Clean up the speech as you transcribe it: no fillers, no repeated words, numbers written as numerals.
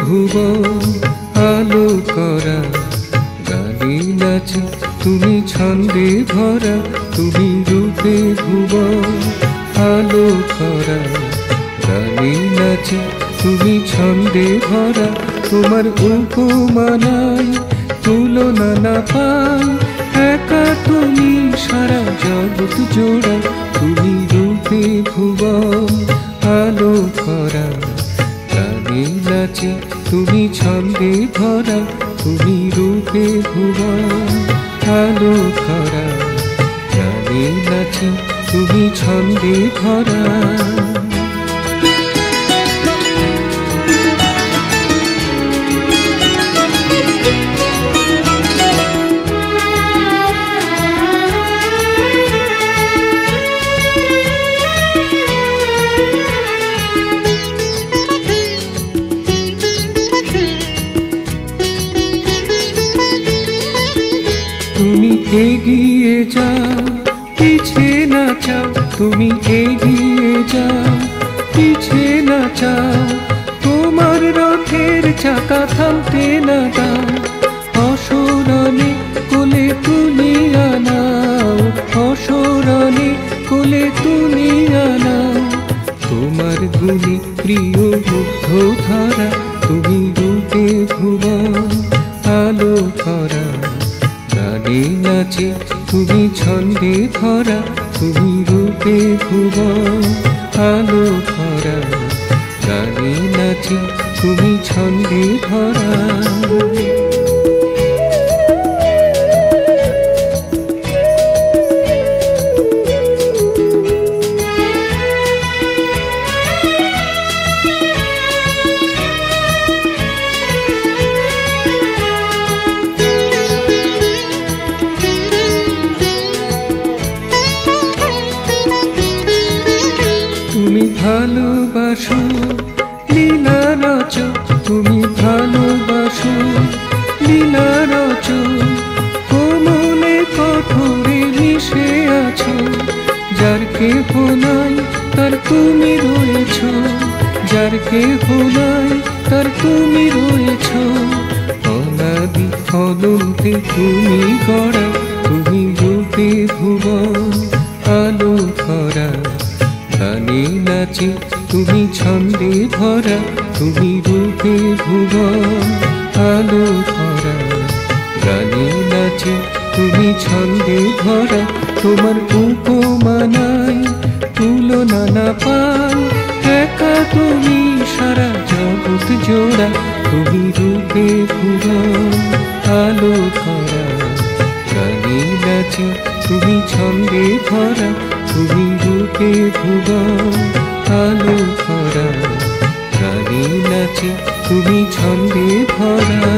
ভুবন আলো করা গানে নাচে তুমি ছন্দে ভরা, তুমি রূপে ভুবন আলো করা গানে নাচে তুমি ছন্দে ভরা। তোমার উপমানায় তুলনা না পাই, একা তুমি সারা জগৎ জোড়া, তুমি রূপে ভুবন আলো করা গানে নাচে তুমি ছন্দে ভরা, তুমি রূপে ভুবন আলো করা গানে নাচে তুমি ছন্দে ভরা। তুমি এগিয়ে যাও পিছে না চাও, তুমি এগিয়ে যাও পিছে না চাও, তোমার রথের চাকা থামতে না দাও। অসরণে কোলে তুলিয়া নাও, অসরণে কোলে তুলিয়া নাও, তোমার গুলি প্রিয় মুগ্ধ ধারা, তুমি রূপে ভুবন আলো করা গানে নাচে তুমি ছন্দে ভরা, তুমি রূপে ভুবন আলো করা গানে নাচে তুমি ছন্দে ভরা। তুমি ভালোবাসো লীলা রচ, তুমি ভালোবাসো লীলা রচ, কোমলে কঠোরে মিশে আছো, যার কেহ নাই তার তুমি রয়েছ, যার কেহ নাই তার তুমি রয়েছ। অনাদি অনন্তে তুমি গড়া, তুমি রূপে ভুবন আলো করা গানে নাচে তুমি ছন্দে ভরা, তুমি রূপে ভুবন আলো করা গানে নাচে তুমি ছন্দে ভরা। তোমার উপমানায় তুলনা না পাই, একা তুমি সারা জগৎ জোড়া, তুমি রূপে ভুবন আলো করা গানে নাচে তুমি ছন্দে ভরা, তুমি রূপে ভুবন আলো করা গানে নাচে তুমি ছন্দে ভরা।